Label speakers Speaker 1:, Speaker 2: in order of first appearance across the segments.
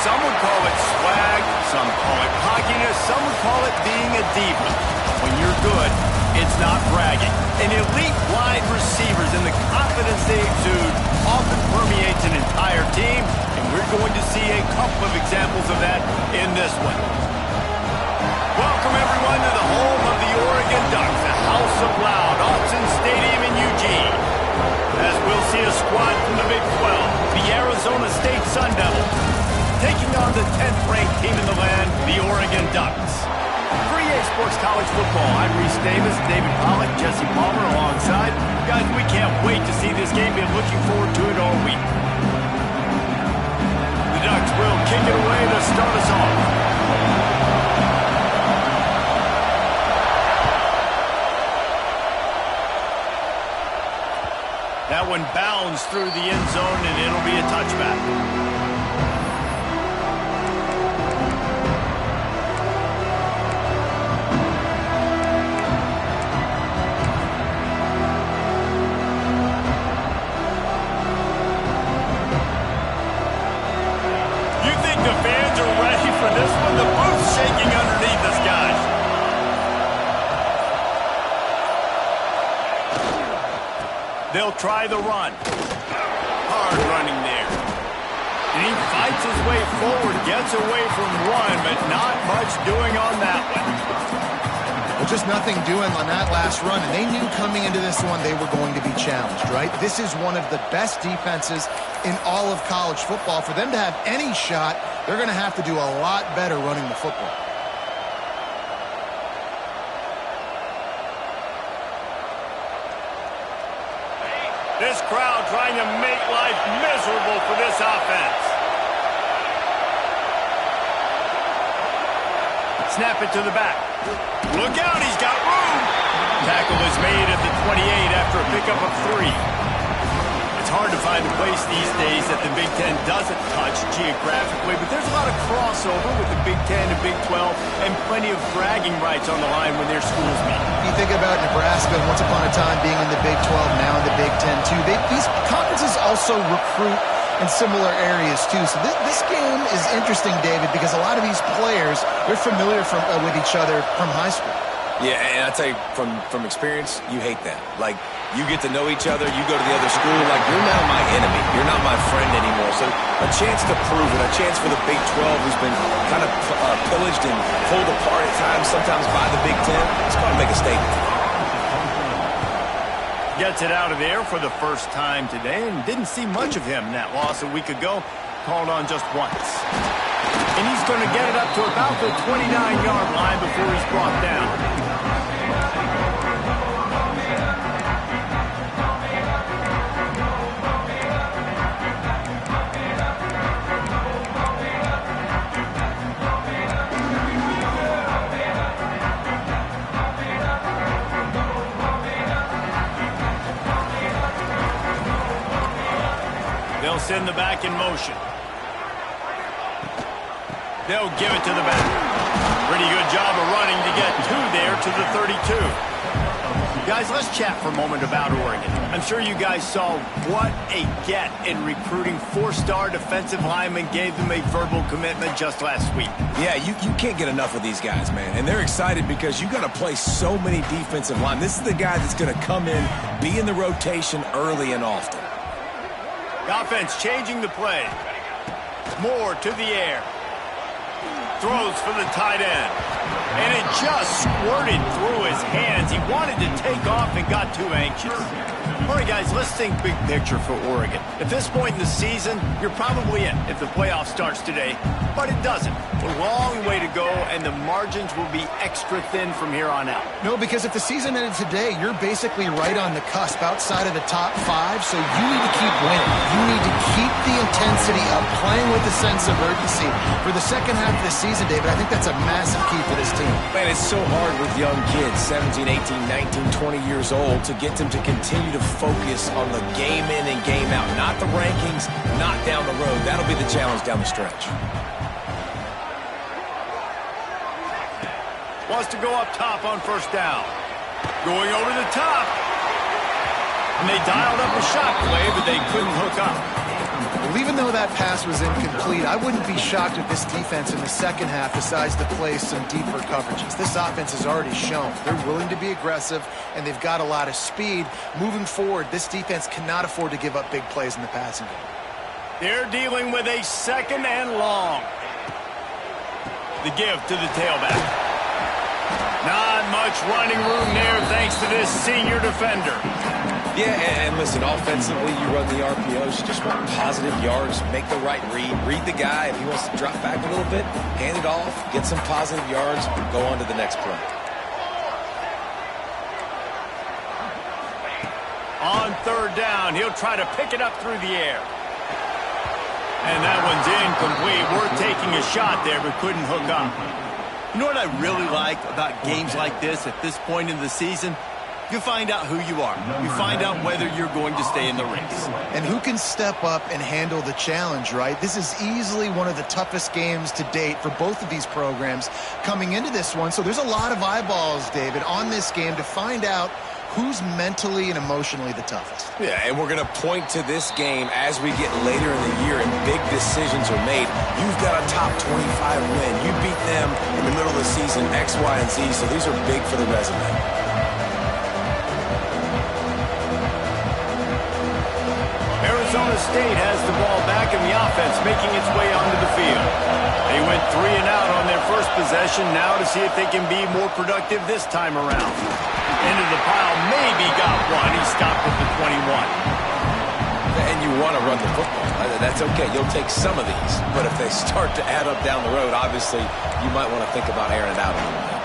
Speaker 1: Some would call it swag, some call it cockiness, some would call it being a diva. When you're good, it's not bragging. And elite wide receivers and the confidence they exude often permeates an entire team, and we're going to see a couple of examples of that in this one. Welcome, everyone, to the home of the Oregon Ducks, the House of Loud, Autzen Stadium in Eugene. As we'll see a squad from the Big 12, the Arizona State Sun Devils, taking on the 10th-ranked team in the land, the Oregon Ducks. For EA Sports College Football, I'm Reese Davis, David Pollack, Jesse Palmer alongside. Guys, we can't wait to see this game. Been looking forward to it all week. The Ducks will kick it away to start us off. That one bounds through the end zone, and it'll be a touchback. They'll try the run. Hard running there. And he fights his way forward, gets away from one, but not much doing on that one.
Speaker 2: Well, just nothing doing on that last run, and they knew coming into this one they were going to be challenged, right? This is one of the best defenses in all of college football. For them to have any shot, they're going to have to do a lot better running the football.
Speaker 1: This crowd trying to make life miserable for this offense. Snap it to the back. Look out, he's got room. Tackle is made at the 28 after a pickup of 3. It's hard to find a place these days that the Big Ten doesn't touch geographically, but there's a lot of crossover with the Big Ten and Big 12 and plenty of bragging rights on the line when their schools meet.
Speaker 2: You think about Nebraska, once upon a time being in the Big 12, now in the Big Ten too. These conferences also recruit in similar areas too. So this game is interesting, David, because a lot of these players, they're familiar with each other from high school.
Speaker 3: Yeah, and I tell you, from experience, you hate that. Like, you get to know each other, you go to the other school, like, you're now my enemy. You're not my friend anymore. So a chance to prove it, a chance for the Big 12, who's been kind of pillaged and pulled apart at times, sometimes by the Big 10. It's going to make a statement.
Speaker 1: Gets it out of there for the first time today, and didn't see much of him in that loss a week ago. Called on just once. And he's going to get it up to about the 29-yard line before he's brought down. They'll send the back in motion. They'll give it to the back. Pretty good job of running to get 2 there to the 32. Guys, let's chat for a moment about Oregon. I'm sure you guys saw what a get in recruiting 4-star defensive linemen gave them a verbal commitment just last week.
Speaker 3: Yeah, you can't get enough of these guys, man. And they're excited because you got to play so many defensive line. This is the guy that's going to come in, be in the rotation early and often.
Speaker 1: The offense changing the play. Moore to the air. Throws for the tight end. And it just squirted through his hands. He wanted to take off and got too anxious. All right, guys, let's think big picture for Oregon. At this point in the season, you're probably in if the playoff starts today, but it doesn't. A long way to go, and the margins will be extra thin from here on out.
Speaker 2: No, because if the season ended today, you're basically right on the cusp outside of the top 5, so you need to keep winning. You need to keep the intensity up, playing with a sense of urgency. For the second half of the season, David, I think that's a massive key for this team.
Speaker 3: Man, it's so hard with young kids, 17, 18, 19, 20 years old, to get them to continue to focus on the game in and game out, not the rankings, not down the road. That'll be the challenge down the stretch.
Speaker 1: Wants to go up top on first down. Going over the top. And they dialed up a shot play, but they couldn't hook up.
Speaker 2: Leaving though that pass was incomplete, I wouldn't be shocked if this defense in the second half decides to play some deeper coverages. This offense has already shown they're willing to be aggressive, and they've got a lot of speed. Moving forward, this defense cannot afford to give up big plays in the passing game.
Speaker 1: They're dealing with a 2nd and long. The give to the tailback. Not much running room there thanks to this senior defender.
Speaker 3: Yeah, and listen, offensively, you run the RPOs. You just want positive yards, make the right read the guy. If he wants to drop back a little bit, hand it off, get some positive yards, go on to the next play.
Speaker 1: On 3rd down, he'll try to pick it up through the air. And that one's incomplete. We're taking a shot there, but couldn't hook up.
Speaker 4: You know what I really like about games like this at this point in the season? You find out who you are. You find out whether you're going to stay in the race.
Speaker 2: And who can step up and handle the challenge, right? This is easily one of the toughest games to date for both of these programs coming into this one. So there's a lot of eyeballs, David, on this game to find out who's mentally and emotionally the toughest.
Speaker 3: Yeah, and we're going to point to this game as we get later in the year and big decisions are made. You've got a top 25 win. You beat them in the middle of the season, X, Y, and Z, so these are big for the resume.
Speaker 1: Arizona State has the ball back in the offense, making its way onto the field. They went 3 and out on their first possession, now to see if they can be more productive this time around. Into the pile, maybe got one. He stopped at the 21.
Speaker 3: And you want to run the football. That's okay. You'll take some of these. But if they start to add up down the road, obviously, you might want to think about airing it out a little bit.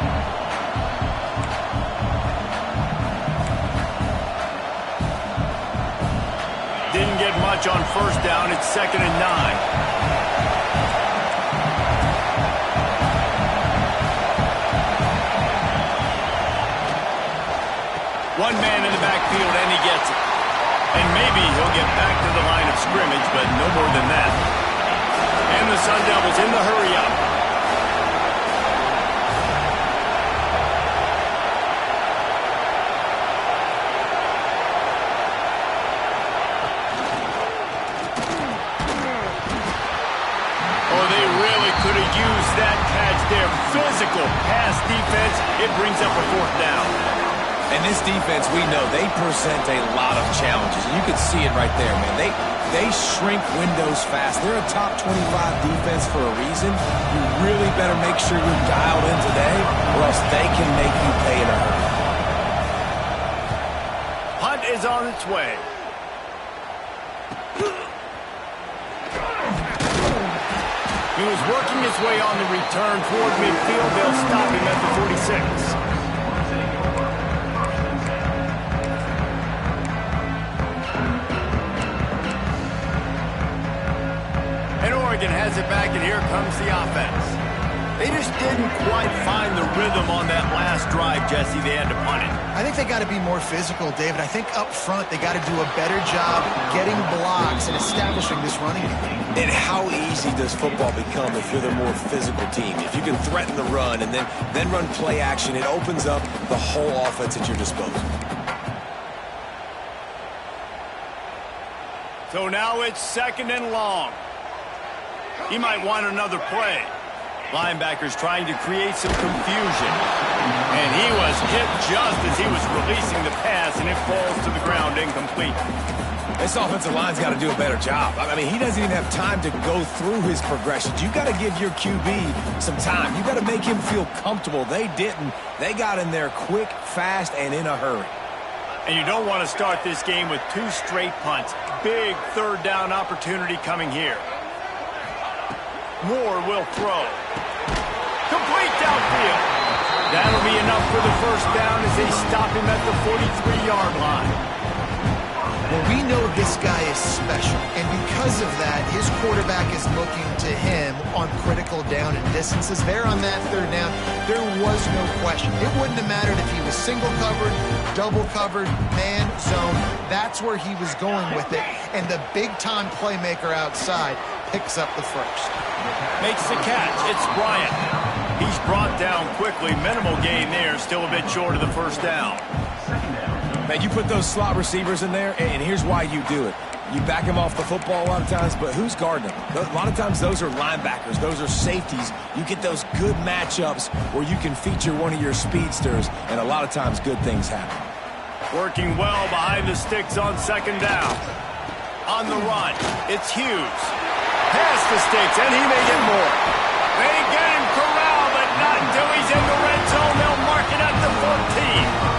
Speaker 1: Didn't get much on 1st down. It's 2nd and 9. One man in the backfield, and he gets it. And maybe he'll get back to the line of scrimmage, but no more than that. And the Sun Devils in the hurry-up. Oh, they really could have used that catch there. Physical pass defense. It brings up a 4th down.
Speaker 3: And this defense, we know, they present a lot of challenges. And you can see it right there, man. They shrink windows fast. They're a top 25 defense for a reason. You really better make sure you're dialed in today, or else they can make you pay in a hurry.
Speaker 1: Hunt is on its way. He was working his way on the return toward midfield. They'll stop him at the 46. Has it back, and here comes the offense. They just didn't quite find the rhythm on that last drive, Jesse. They had to punt it.
Speaker 2: I think they got to be more physical, David. I think up front they got to do a better job getting blocks and establishing this running game.
Speaker 3: And how easy does football become if you're the more physical team? If you can threaten the run and then run play action, it opens up the whole offense at your disposal.
Speaker 1: So now it's 2nd and long. He might want another play. Linebackers trying to create some confusion. And he was hit just as he was releasing the pass, and it falls to the ground incomplete.
Speaker 3: This offensive line's got to do a better job. I mean, he doesn't even have time to go through his progressions. You got to give your QB some time. You got to make him feel comfortable. They didn't. They got in there quick, fast, and in a hurry.
Speaker 1: And you don't want to start this game with 2 straight punts. Big 3rd down opportunity coming here. Moore will throw. Complete downfield. That'll be enough for the 1st down as they stop him at the 43-yard line.
Speaker 2: Well, we know this guy is special, and because of that, his quarterback is looking to him on critical down and distances. There on that 3rd down, there was no question. It wouldn't have mattered if he was single covered, double covered, man, zone. That's where he was going with it, and the big-time playmaker outside picks up the 1st.
Speaker 1: Makes the catch. It's Bryant. He's brought down quickly. Minimal gain there. Still a bit short of the 1st down.
Speaker 3: Man, you put those slot receivers in there, and here's why you do it. You back him off the football a lot of times, but who's guarding him? A lot of times those are linebackers. Those are safeties. You get those good matchups where you can feature one of your speedsters, and a lot of times good things happen.
Speaker 1: Working well behind the sticks on second down. On the run, it's Hughes. Past the sticks, and he may get more. They get him corralled, but not until he's in the red zone. They'll mark it at the 14.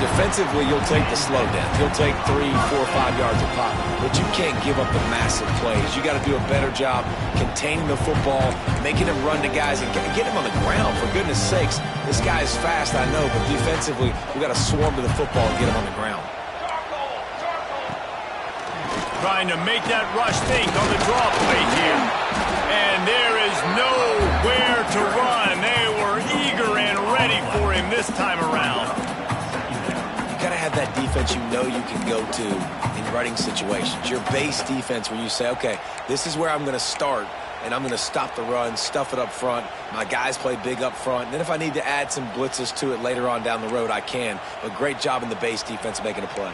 Speaker 3: Defensively, you'll take the slow down. You'll take 3, 4, 5 yards of pop, but you can't give up the massive plays. You got to do a better job containing the football, making him run to guys, and get him on the ground, for goodness sakes. This guy is fast, I know, but defensively, we got to swarm to the football and get him on the ground.
Speaker 1: Trying to make that rush think on the draw play here. And there is nowhere to run. They were eager and ready for him this time around.
Speaker 3: You got to have that defense you know you can go to in running situations. Your base defense where you say, okay, this is where I'm going to start, and I'm going to stop the run, stuff it up front. My guys play big up front. And then if I need to add some blitzes to it later on down the road, I can. But great job in the base defense making a play.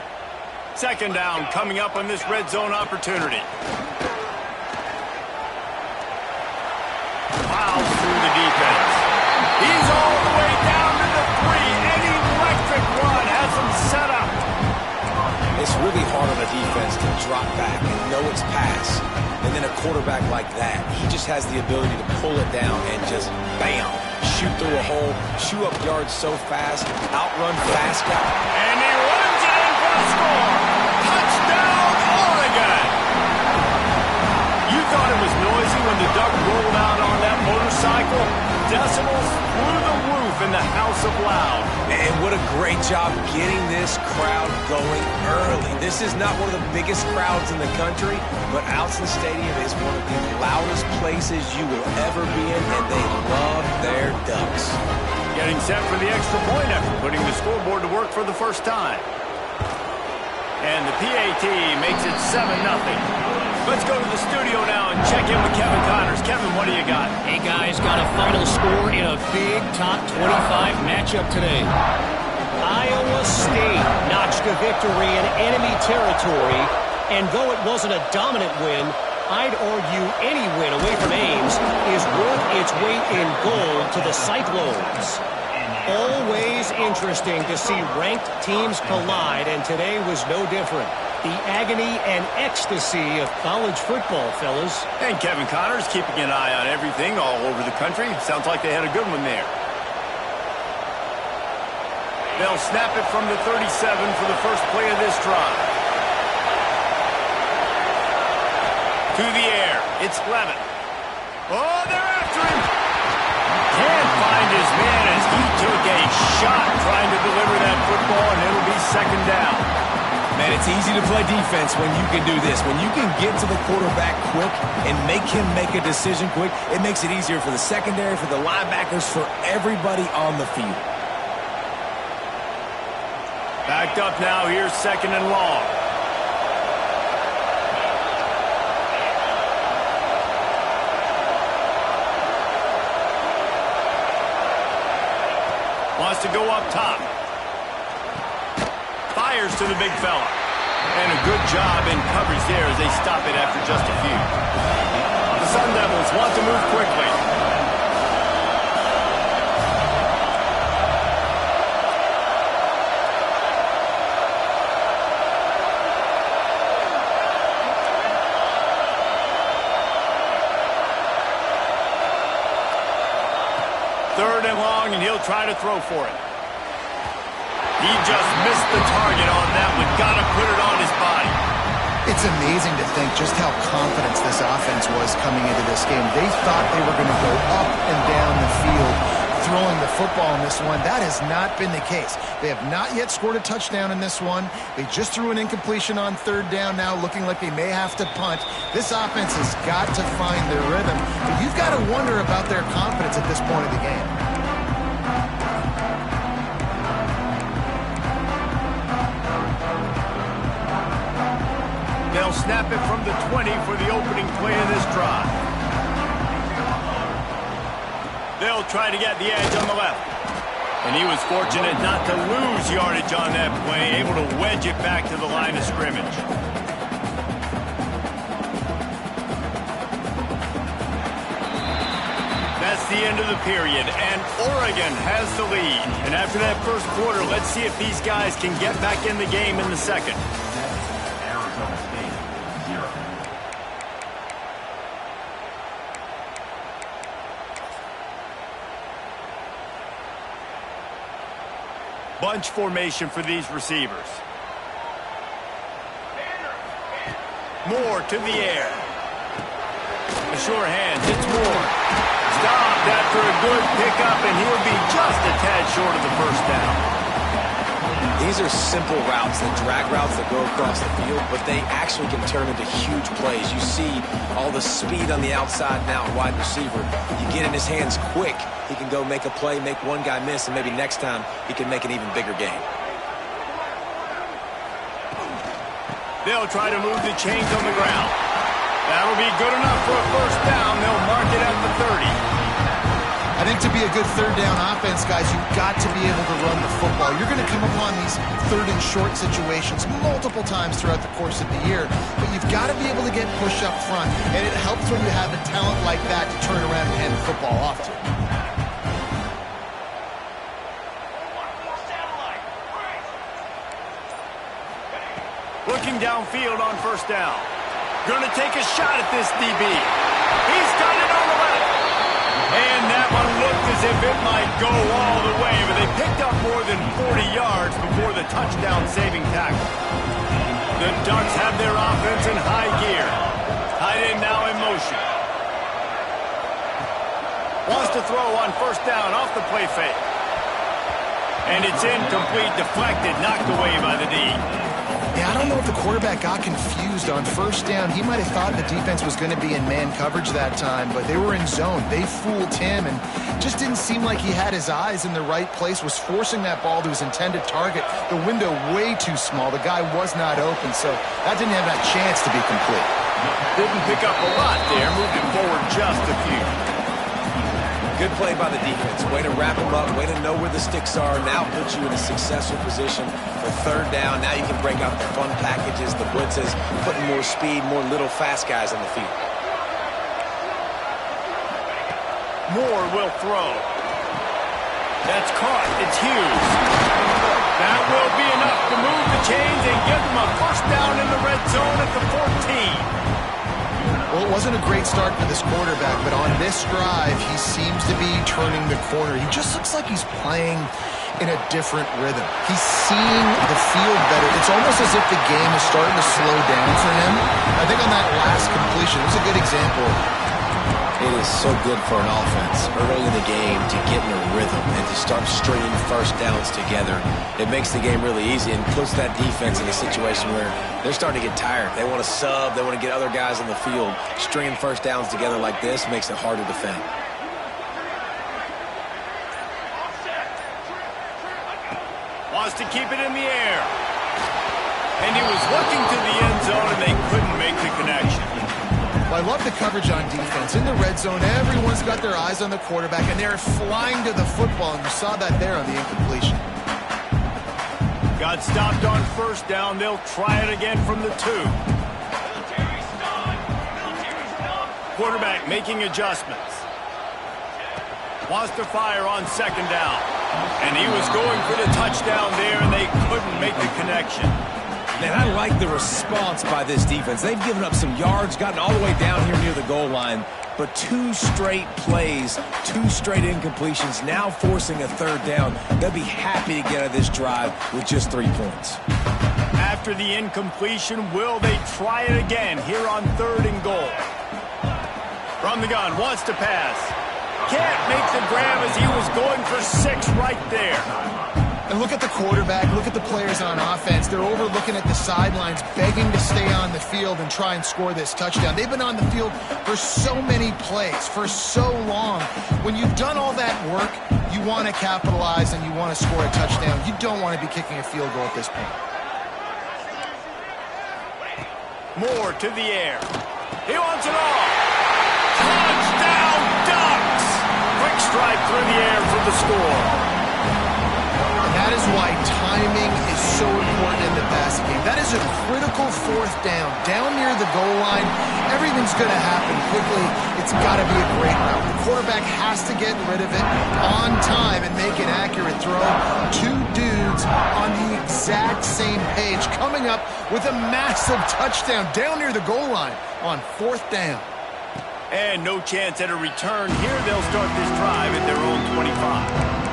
Speaker 1: Second down coming up on this red zone opportunity. Miles through the defense. He's all the way down to the 3. An electric run has him set up.
Speaker 3: It's really hard on a defense to drop back and know it's pass. And then a quarterback like that, he just has the ability to pull it down and just, bam, shoot through a hole, chew up yards so fast, outrun fast guy.
Speaker 1: And he runs it in for a score. Touchdown, Oregon. You thought it was noisy when the Duck rolled out on that motorcycle? Decibels through the roof in the House of Loud.
Speaker 3: And what a great job getting this crowd going early. This is not one of the biggest crowds in the country, but Autzen Stadium is one of the loudest places you will ever be in, and they love their Ducks.
Speaker 1: Getting set for the extra point after putting the scoreboard to work for the first time. And the PAT makes it 7-0. Let's go to the studio now and check in with Kevin Connors. Kevin, what do you got?
Speaker 5: Hey, guys, got a final score in a big top 25 matchup today. Iowa State notched a victory in enemy territory, and though it wasn't a dominant win, I'd argue any win away from Ames is worth its weight in gold to the Cyclones. Always interesting to see ranked teams collide, and today was no different. The agony and ecstasy of college football, fellas.
Speaker 1: And Kevin Connors keeping an eye on everything all over the country. Sounds like they had a good one there. They'll snap it from the 37 for the first play of this drive. To the air. It's Levin. Oh, they're after him. Can't find his man as he took a shot trying to deliver that football, and it'll be second down.
Speaker 3: Man, it's easy to play defense when you can do this. When you can get to the quarterback quick and make him make a decision quick, it makes it easier for the secondary, for the linebackers, for everybody on the field.
Speaker 1: Backed up now. Here's second and long. Wants to go up top. Fires to the big fella. And a good job in coverage there as they stop it after just a few. The Sun Devils want to move quickly. Third and long, and he'll try to throw for it. He just missed the target on that one. Got to put it on his body.
Speaker 2: It's amazing to think just how confident this offense was coming into this game. They thought they were going to go up and down the field throwing the football in this one. That has not been the case. They have not yet scored a touchdown in this one. They just threw an incompletion on third down now, looking like they may have to punt. This offense has got to find their rhythm. But you've got to wonder about their confidence at this point of the game.
Speaker 1: They'll snap it from the 20 for the opening play of this drive. They'll try to get the edge on the left. And he was fortunate not to lose yardage on that play, able to wedge it back to the line of scrimmage. the end of the period, and Oregon has the lead. And after that first quarter, let's see if these guys can get back in the game in the second.
Speaker 6: Arizona State, 0.
Speaker 1: Bunch formation for these receivers. Moore to the air. A sure hand, it's Moore. Stopped after a good pickup, and he'll be just a tad short of the first down.
Speaker 3: These are simple routes, the drag routes that go across the field, but they actually can turn into huge plays. You see all the speed on the outside now, wide receiver. You get in his hands quick, he can go make a play, make one guy miss, and maybe next time he can make an even bigger gain.
Speaker 1: They'll try to move the chains on the ground. That'll be good enough for a first down. They'll mark it at the 30.
Speaker 2: I think to be a good third down offense, guys, you've got to be able to run the football. You're going to come upon these third and short situations multiple times throughout the course of the year, but you've got to be able to get push up front, and it helps when you have a talent like that to turn around and hand the football off to.
Speaker 1: Looking downfield on first down. Going to take a shot at this DB. He's got it on the left. And that one looked as if it might go all the way, but they picked up more than 40 yards before the touchdown-saving tackle. The Ducks have their offense in high gear. Tight end now in motion. Wants to throw on first down off the play fake. And it's incomplete, deflected, knocked away by the D.
Speaker 2: Yeah, I don't know if the quarterback got confused on first down. He might have thought the defense was going to be in man coverage that time, but they were in zone. They fooled him and just didn't seem like he had his eyes in the right place, was forcing that ball to his intended target. The window way too small. The guy was not open, so that didn't have that chance to be complete.
Speaker 1: Didn't pick up a lot there, moved it forward just a few.
Speaker 3: Good play by the defense. Way to wrap them up. Way to know where the sticks are. Now put you in a successful position for third down. Now you can break out the fun packages, the blitzes, putting more speed, more little fast guys on the field.
Speaker 1: Moore will throw. That's caught. It's Hughes. That will be enough to move the chains and give them a first down in the red zone at the 14.
Speaker 2: Well, it wasn't a great start for this quarterback, but on this drive, he seems to be turning the corner. He just looks like he's playing in a different rhythm. He's seeing the field better. It's almost as if the game is starting to slow down for him. I think on that last completion, it was a good example.
Speaker 3: It is so good for an offense early in the game to get in a rhythm and to start stringing first downs together. It makes the game really easy and puts that defense in a situation where they're starting to get tired. They want to sub. They want to get other guys on the field. Stringing first downs together like this makes it hard to defend.
Speaker 1: Wants to keep it in the air. And he was looking to the end zone, and they couldn't make the connection.
Speaker 2: Well, I love the coverage on defense. In the red zone, everyone's got their eyes on the quarterback, and they're flying to the football, and you saw that there on the incompletion.
Speaker 1: Got stopped on first down. They'll try it again from the 2. Quarterback making adjustments. Wants to fire on second down. And he was going for the touchdown there, and they couldn't make the connection.
Speaker 3: Man, I like the response by this defense. They've given up some yards, gotten all the way down here near the goal line, but 2 straight plays, 2 straight incompletions, now forcing a third down. They'll be happy to get out of this drive with just 3 points.
Speaker 1: After the incompletion, will they try it again here on 3rd and goal? From the gun, wants to pass. Can't make the grab as he was going for 6 right there.
Speaker 2: And look at the quarterback, look at the players on offense. They're overlooking at the sidelines, begging to stay on the field and try and score this touchdown. They've been on the field for so many plays, for so long. When you've done all that work, you want to capitalize and you want to score a touchdown. You don't want to be kicking a field goal at this point.
Speaker 1: Moore to the air. He wants it all. Touchdown, Ducks! Quick strike through the air for the score.
Speaker 2: That is why timing is so important in the passing game. That is a critical fourth down. Down near the goal line, everything's going to happen quickly. It's got to be a great route. The quarterback has to get rid of it on time and make an accurate throw. Two dudes on the exact same page coming up with a massive touchdown down near the goal line on fourth down.
Speaker 4: And no chance at a return here. They'll start this drive at their own 25.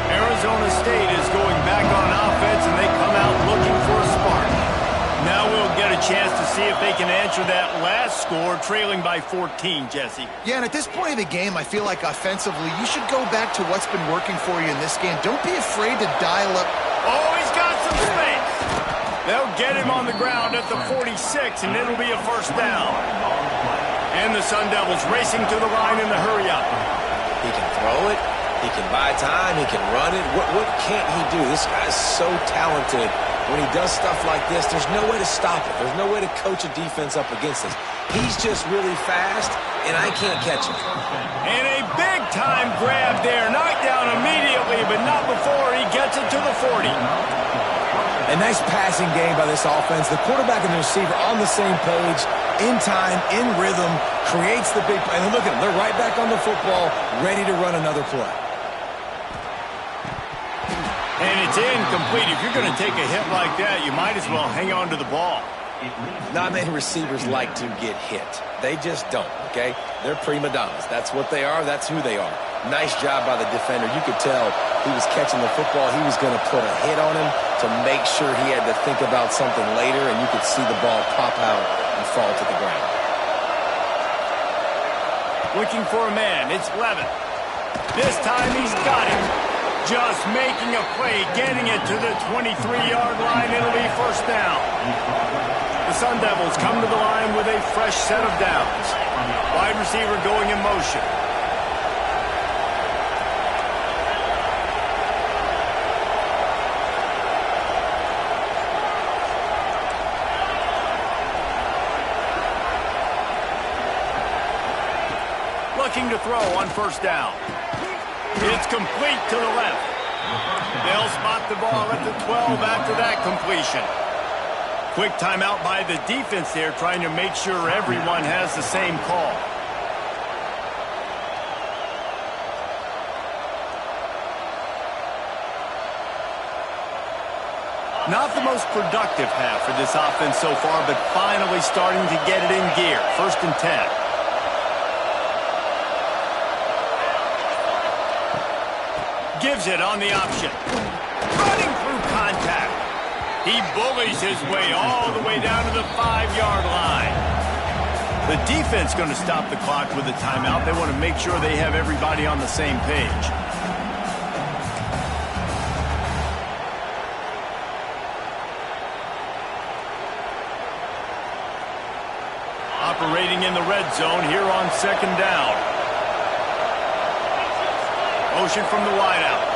Speaker 4: Arizona State is going back on offense, and they come out looking for a spark. Now we'll get a chance to see if they can answer that last score, trailing by 14, Jesse.
Speaker 2: Yeah, and at this point of the game, I feel like offensively, you should go back to what's been working for you in this game. Don't be afraid to dial up.
Speaker 4: Oh, he's got some space. They'll get him on the ground at the 46, and it'll be a first down. And the Sun Devils racing to the line in the hurry-up.
Speaker 3: He can throw it. He can buy time. He can run it. What can't he do? This guy's so talented. When he does stuff like this, there's no way to stop it. There's no way to coach a defense up against us. He's just really fast, and I can't catch him.
Speaker 4: And a big-time grab there. Knocked down immediately, but not before he gets it to the 40.
Speaker 3: A nice passing game by this offense. The quarterback and the receiver on the same page, in time, in rhythm, creates the big play. And look at them. They're right back on the football, ready to run another play.
Speaker 4: And it's incomplete. If you're going to take a hit like that, you might as well hang on to the ball.
Speaker 3: Not many receivers like to get hit. They just don't, okay? They're prima donnas. That's what they are. That's who they are. Nice job by the defender. You could tell he was catching the football. He was going to put a hit on him to make sure he had to think about something later, and you could see the ball pop out and fall to the ground.
Speaker 4: Looking for a man. It's Levin. This time he's got it. Just making a play, getting it to the 23-yard line. It'll be first down. The Sun Devils come to the line with a fresh set of downs. Wide receiver going in motion. Looking to throw on first down. It's complete to the left. They'll spot the ball at the 12 after that completion. Quick timeout by the defense there, trying to make sure everyone has the same call. Not the most productive half for this offense so far, but finally starting to get it in gear. First and 10. Gives it on the option. Running through contact. He bullies his way all the way down to the 5-yard line. The defense going to stop the clock with a timeout. They want to make sure they have everybody on the same page. Operating in the red zone here on second down. Motion from the wideout.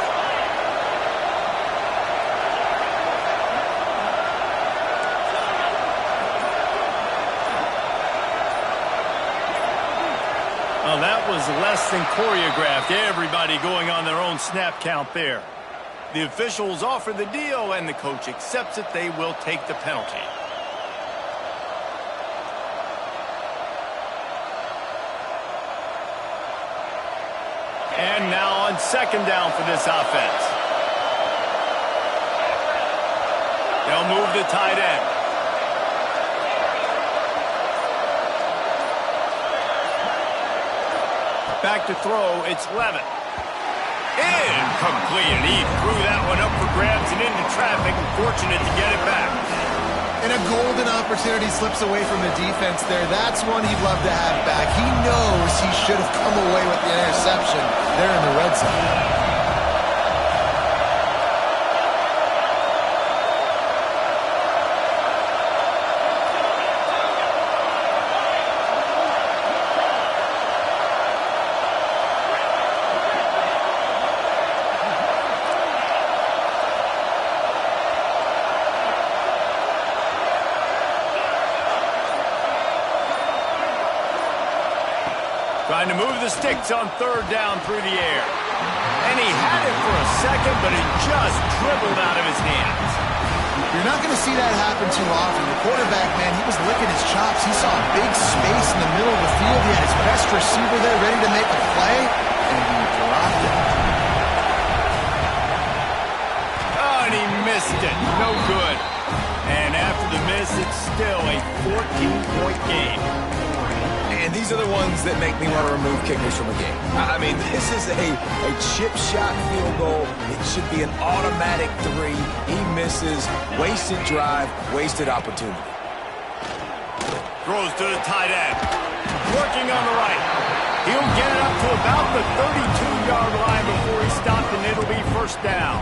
Speaker 4: Oh, that was less than choreographed. Everybody going on their own snap count there. The officials offer the deal, and the coach accepts it. They will take the penalty. And now on second down for this offense. They'll move the tight end. Back to throw, it's Levin. Incomplete, and he threw that one up for grabs and into traffic, and fortunate to get it back.
Speaker 2: And a golden opportunity slips away from the defense there. That's one he'd love to have back. He knows he should have come away with the interception there in the red zone.
Speaker 4: move the sticks on third down through the air. And he had it for a second, but it just dribbled out of his hands.
Speaker 2: You're not going to see that happen too often. The quarterback, man, he was licking his chops. He saw a big space in the middle of the field. He had his best receiver there ready to make a play, and he dropped it.
Speaker 4: Oh, and he missed it. No good. And after the miss, it's still a 14-point game.
Speaker 3: And these are the ones that make me want to remove kickers from a game. I mean, this is a chip shot field goal. It should be an automatic 3. He misses. Wasted drive, wasted opportunity.
Speaker 4: Throws to the tight end. Working on the right. He'll get it up to about the 32-yard line before he stopped, and it'll be first down.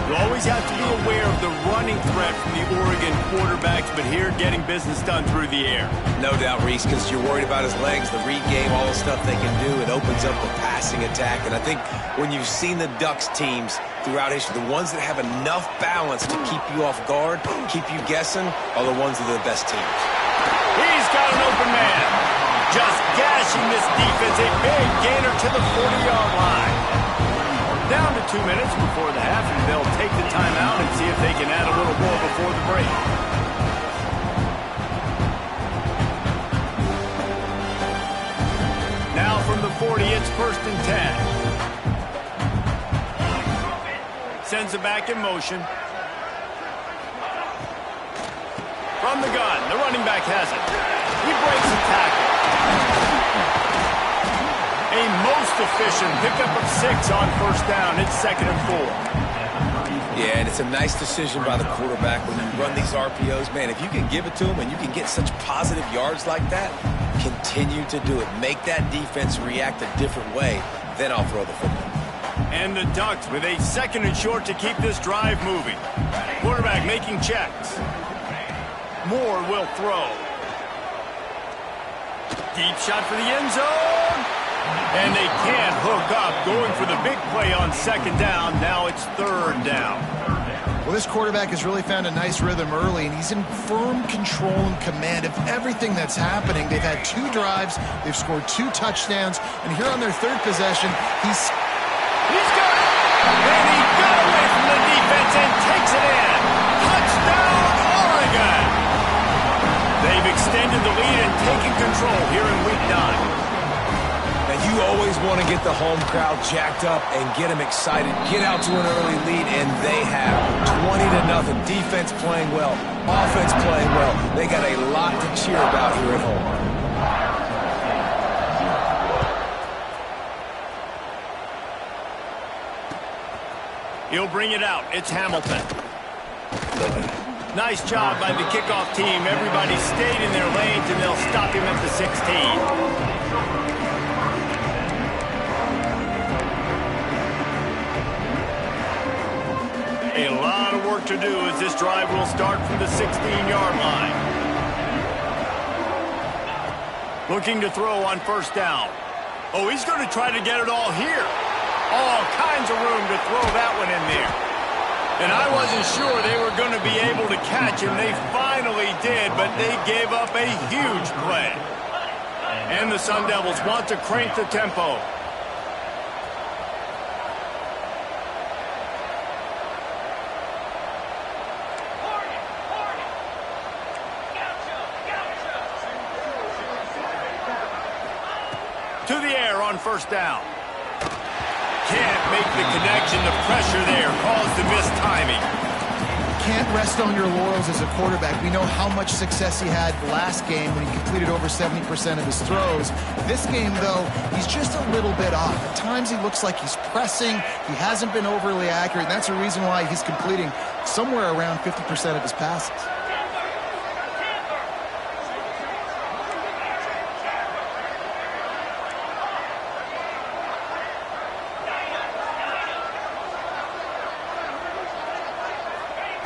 Speaker 4: You always have to be aware of the running threat from the Oregon quarterbacks, but here getting business done through the air.
Speaker 3: No doubt, Reese, because you're worried about his legs, the read game, all the stuff they can do. It opens up the passing attack. And I think when you've seen the Ducks teams throughout history, the ones that have enough balance to keep you off guard, keep you guessing, are the ones that are the best teams.
Speaker 4: He's got an open man. Just gashing this defense. A big gainer to the 40-yard line. Down to 2 minutes before the half, and they'll take the timeout and see if they can add a little more before the break. Now from the 40, it's first and 10. Sends it back in motion. From the gun, the running back has it. He breaks the tackle. A most efficient pickup of 6 on first down. It's 2nd and 4.
Speaker 3: Yeah, and it's a nice decision by the quarterback when you run these RPOs. Man, if you can give it to him and you can get such positive yards like that, continue to do it. Make that defense react a different way, then I'll throw the football.
Speaker 4: And the Ducks with a 2nd and short to keep this drive moving. Quarterback making checks. Moore will throw. Deep shot for the end zone. And they can't hook up. Going for the big play on 2nd down. Now it's 3rd down.
Speaker 2: Well, this quarterback has really found a nice rhythm early, and he's in firm control and command of everything that's happening. They've had 2 drives. They've scored 2 touchdowns. And here on their 3rd possession, he's
Speaker 4: got it. And he got away from the defense and takes it in. Touchdown, Oregon. They've extended the lead and taken control here in week 9.
Speaker 3: You always want to get the home crowd jacked up and get them excited, get out to an early lead, and they have 20-0. Defense playing well, offense playing well. They got a lot to cheer about here at
Speaker 4: home. He'll bring it out. It's Hamilton. Nice job by the kickoff team. Everybody stayed in their lanes, and they'll stop him at the 16. A lot of work to do as this drive will start from the 16-yard line. Looking to throw on first down. Oh, he's going to try to get it all here. All kinds of room to throw that one in there. And I wasn't sure they were going to be able to catch him. They finally did, but they gave up a huge play. And the Sun Devils want to crank the tempo. To the air on first down. Can't make the connection. The pressure there caused the missed timing.
Speaker 2: Can't rest on your laurels as a quarterback. We know how much success he had last game when he completed over 70% of his throws. This game, though, he's just a little bit off. At times he looks like he's pressing. He hasn't been overly accurate, and that's the reason why he's completing somewhere around 50% of his passes.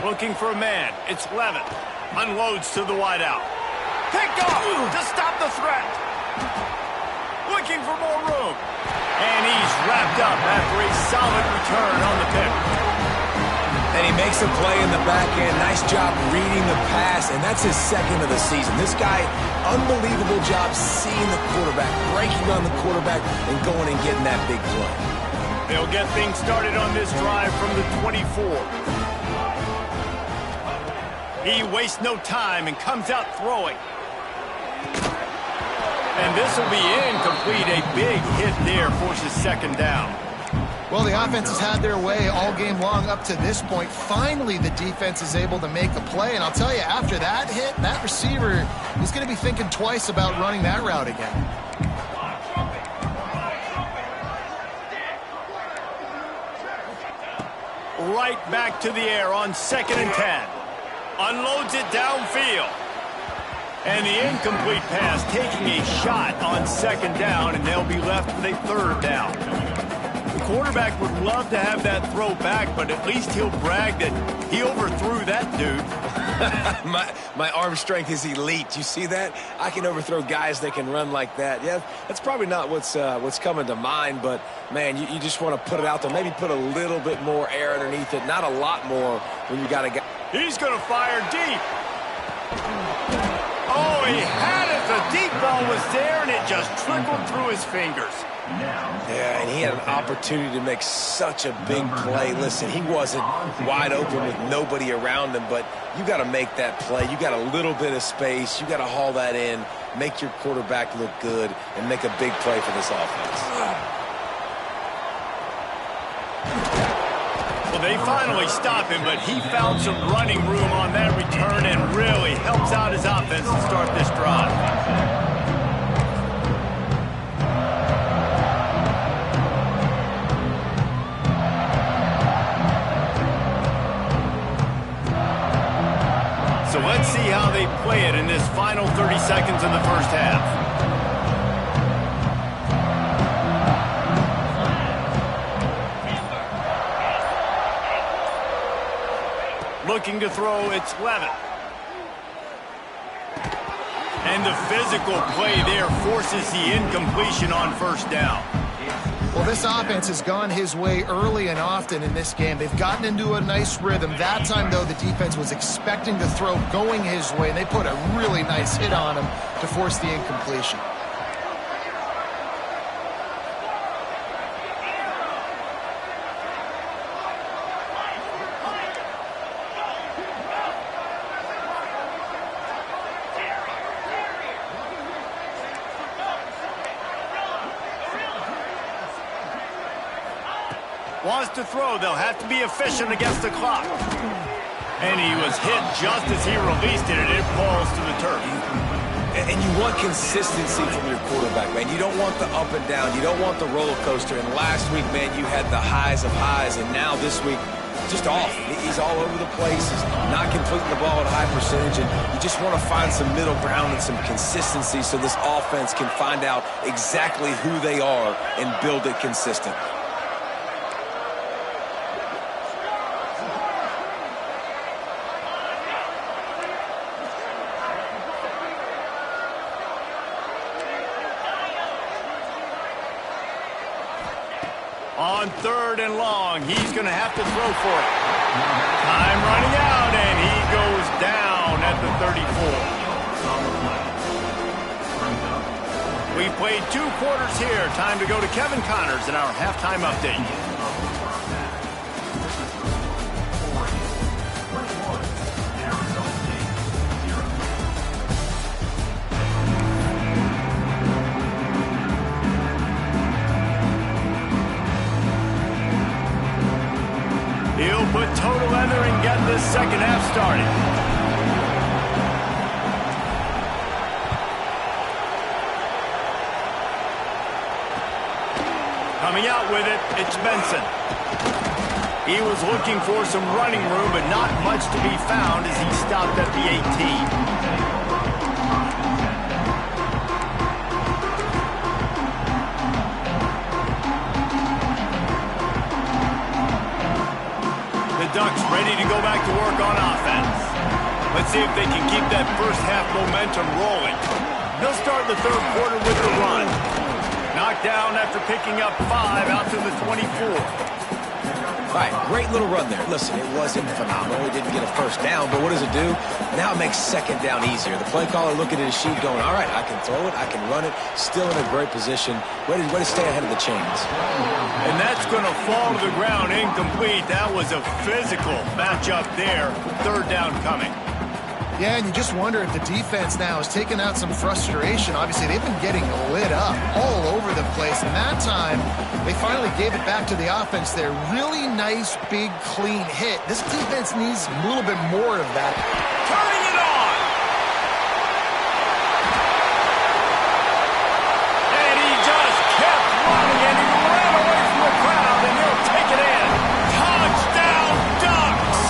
Speaker 4: Looking for a man. It's Levitt. Unloads to the wideout. Picked off to stop the threat. Looking for more room. And he's wrapped up after a solid return on the pick.
Speaker 3: And he makes a play in the back end. Nice job reading the pass, and that's his second of the season. This guy, unbelievable job seeing the quarterback, breaking on the quarterback, and going and getting that big play.
Speaker 4: They'll get things started on this drive from the 24. He wastes no time and comes out throwing. And this will be incomplete. A big hit there forces second down.
Speaker 2: Well, the offense has had their way all game long up to this point. Finally, the defense is able to make a play. And I'll tell you, after that hit, that receiver is going to be thinking twice about running that route again.
Speaker 4: Right back to the air on 2nd and 10. Unloads it downfield. And the incomplete pass taking a shot on 2nd down, and they'll be left with a 3rd down. The quarterback would love to have that throw back, but at least he'll brag that he overthrew that dude.
Speaker 3: my arm strength is elite. You see that? I can overthrow guys that can run like that. Yeah, that's probably not what's coming to mind, but, man, you just want to put it out there. Maybe put a little bit more air underneath it. Not a lot more when you got a guy.
Speaker 4: He's going to fire deep. Oh, he had it. The deep ball was there, and it just trickled through his fingers.
Speaker 3: Yeah, and he had an opportunity to make such a big play. Listen, he wasn't wide open with nobody around him, but you got to make that play. You got a little bit of space. You got to haul that in, make your quarterback look good, and make a big play for this offense.
Speaker 4: Well, they finally stop him, but he found some running room on that return and really helps out his offense to start this drive. So let's see how they play it in this final 30 seconds of the first half. Looking to throw, it's Levitt. And the physical play there forces the incompletion on 1st down.
Speaker 2: Well, this offense has gone his way early and often in this game. They've gotten into a nice rhythm. That time, though, the defense was expecting the throw going his way, and they put a really nice hit on him to force the incompletion.
Speaker 4: Wants to throw. They'll have to be efficient against the clock. And he was hit just as he released it, and it falls to the turf.
Speaker 3: And you want consistency from your quarterback, man. You don't want the up and down. You don't want the roller coaster. And last week, man, you had the highs of highs, and now this week, just off. He's all over the place. He's not completing the ball at a high percentage, and you just want to find some middle ground and some consistency so this offense can find out exactly who they are and build it consistent.
Speaker 4: On 3rd and long, he's going to have to throw for it. Time running out, and he goes down at the 34. We've played 2 quarters here. Time to go to Kevin Connors in our halftime update. He'll put total leather and get this second half started. Coming out with it, it's Benson. He was looking for some running room, but not much to be found as he stopped at the 18. Ducks ready to go back to work on offense. Let's see if they can keep that first half momentum rolling. They'll start the 3rd quarter with the run. Knocked down after picking up 5 out to the 24.
Speaker 3: All right, great little run there. Listen, it wasn't phenomenal. He didn't get a first down, but what does it do? Now it makes second down easier. The play caller looking at his sheet going, all right, I can throw it, I can run it, still in a great position. Way to stay ahead of the chains.
Speaker 4: And that's going to fall to the ground incomplete. That was a physical matchup there. Third down coming.
Speaker 2: Yeah, and you just wonder if the defense now is taking out some frustration. Obviously, they've been getting lit up all over the place. And that time, they finally gave it back to the offense there. Really nice, big, clean hit. This defense needs a little bit more of that.
Speaker 4: Turning it on! And he just kept running, and he ran away from the crowd, and he'll take it in. Touchdown, Ducks!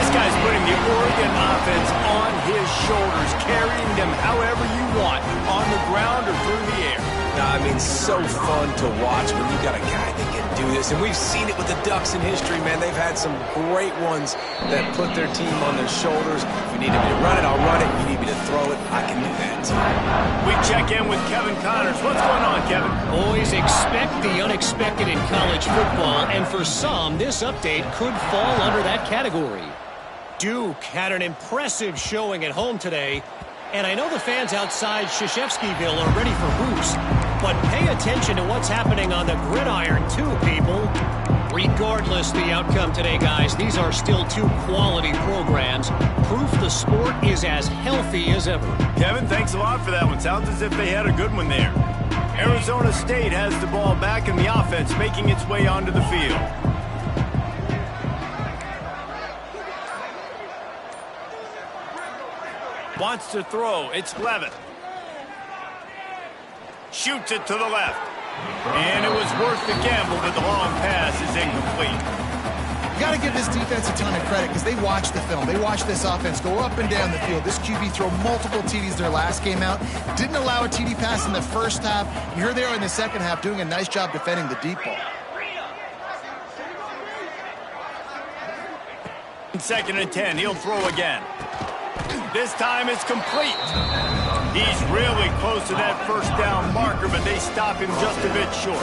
Speaker 4: This guy's putting the Oregon offense on his shoulders, carrying them however you want, on the ground or through the air.
Speaker 3: I mean, so fun to watch when you got a guy that can do this. And we've seen it with the Ducks in history, man. They've had some great ones that put their team on their shoulders. If you need me to run it, I'll run it. If you need me to throw it, I can do that.
Speaker 4: We check in with Kevin Connors. What's going on, Kevin?
Speaker 5: Always expect the unexpected in college football, and for some, this update could fall under that category. Duke had an impressive showing at home today, and I know the fans outside Krzyzewskiville are ready for boost, but pay attention to what's happening on the gridiron too, people. Regardless the outcome today, guys, these are still two quality programs. Proof the sport is as healthy as ever.
Speaker 4: Kevin, thanks a lot for that one. Sounds as if they had a good one there. Arizona State has the ball back in the offense, making its way onto the field. Wants to throw. It's Levitt. Shoots it to the left. And it was worth the gamble, but the long pass is incomplete.
Speaker 2: You got to give this defense a ton of credit because they watch the film. They watch this offense go up and down the field. This QB throw multiple TDs their last game out. Didn't allow a TD pass in the first half. Here they are in the second half doing a nice job defending the deep ball.
Speaker 4: Second and 10. He'll throw again. This time it's complete. He's really close to that first down marker, but they stop him just a bit short.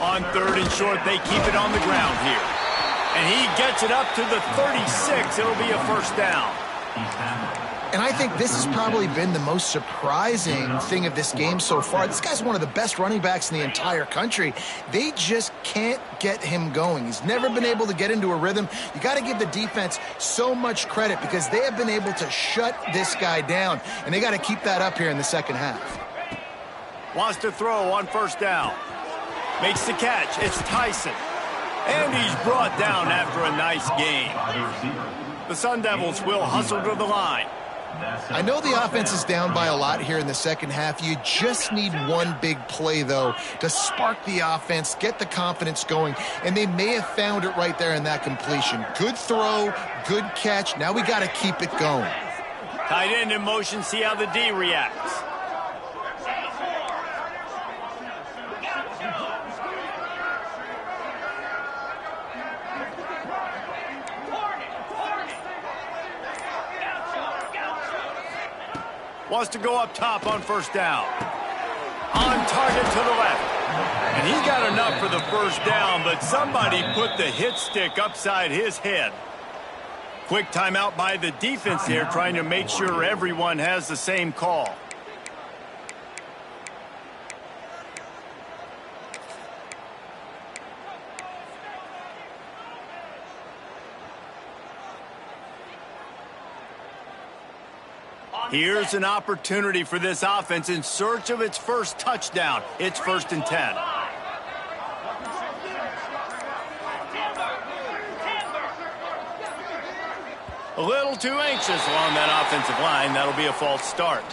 Speaker 4: On third and short, they keep it on the ground here. And he gets it up to the 36. It'll be a first down.
Speaker 2: And I think this has probably been the most surprising thing of this game so far. This guy's one of the best running backs in the entire country. They just can't get him going. He's never been able to get into a rhythm. You got to give the defense so much credit because they have been able to shut this guy down, and they got to keep that up here in the second half.
Speaker 4: Wants to throw on first down. Makes the catch. It's Tyson. And he's brought down after a nice game. The Sun Devils will hustle to the line.
Speaker 2: I know the offense is down by a lot here in the second half. You just need one big play, though, to spark the offense, get the confidence going, and they may have found it right there in that completion. Good throw, good catch. Now we got to keep it going.
Speaker 4: Tight end in motion, see how the D reacts. Wants to go up top on first down. On target to the left. And he got enough for the first down, but somebody put the hit stick upside his head. Quick timeout by the defense here, trying to make sure everyone has the same call. Here's an opportunity for this offense in search of its first touchdown. It's 1st and 10. A little too anxious along that offensive line. That'll be a false start.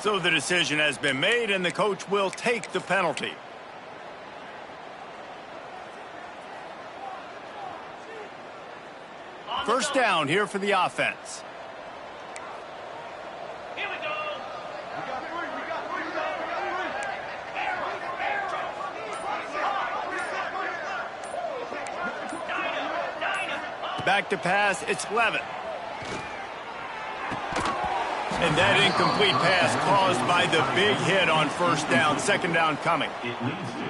Speaker 4: So the decision has been made, and the coach will take the penalty. First down here for the offense. Back to pass, it's Levitt. And that incomplete pass caused by the big hit on first down. Second down coming.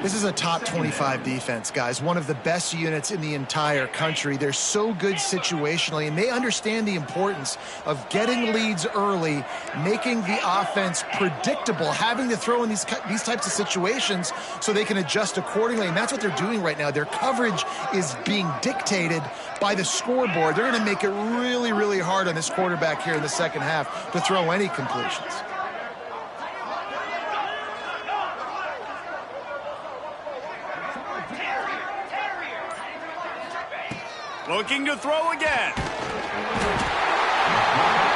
Speaker 2: This is a top 25 defense, guys. One of the best units in the entire country. They're so good situationally, and they understand the importance of getting leads early, making the offense predictable, having to throw in these types of situations so they can adjust accordingly. And that's what they're doing right now. Their coverage is being dictated by the scoreboard. They're going to make it really, really hard on this quarterback here in the second half to throw any completions.
Speaker 4: Looking to throw again.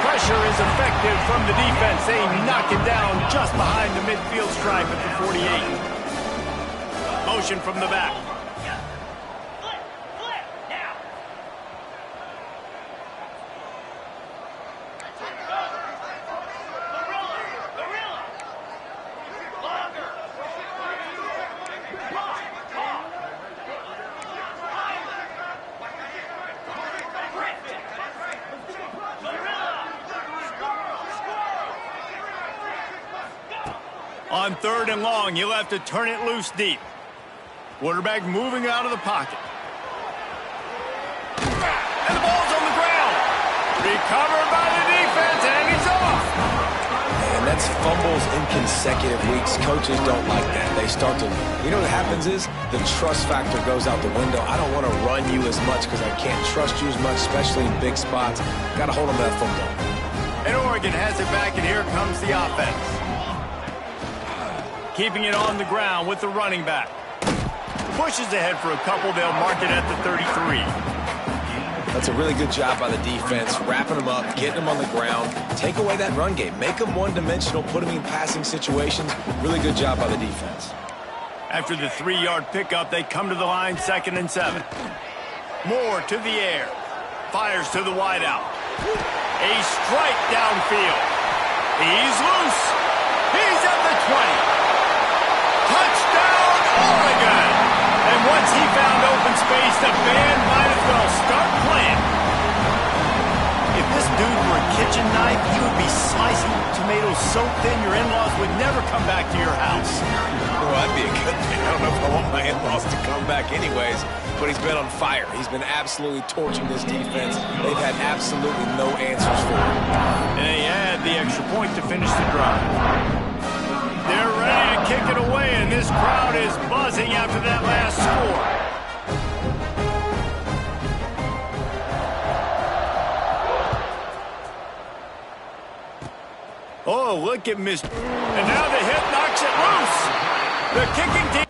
Speaker 4: Pressure is effective from the defense. They knock it down just behind the midfield stripe at the 48. Motion from the back. On third and long, you'll have to turn it loose deep. Quarterback moving out of the pocket. And the ball's on the ground. Recovered by the defense, and he's off.
Speaker 3: And that's fumbles in consecutive weeks. Coaches don't like that. They start to, you know what happens is the trust factor goes out the window. I don't want to run you as much because I can't trust you as much, especially in big spots. Got to hold on to that football.
Speaker 4: And Oregon has it back, and here comes the offense. Keeping it on the ground with the running back. Pushes ahead for a couple. They'll mark it at the 33.
Speaker 3: That's a really good job by the defense, wrapping them up, getting them on the ground. Take away that run game. Make them one-dimensional, put them in passing situations. Really good job by the defense.
Speaker 4: After the 3-yard pickup, they come to the line, 2nd and 7. Moore to the air. Fires to the wideout. A strike downfield. He's loose. He's at the 20. Touchdown, Oregon! And once he found open space, the band might as well start playing. If this dude were a kitchen knife, he would be slicing tomatoes so thin your in-laws would never come back to your house.
Speaker 3: Well, that'd be a good thing. I don't know if I want my in-laws to come back anyways, but he's been on fire. He's been absolutely torching this defense. They've had absolutely no answers for him.
Speaker 4: And they add the extra point to finish the drive. They're ready to kick it away, and this crowd is buzzing after that last score. Oh, look at Mr. And now the hit knocks it loose. The kicking team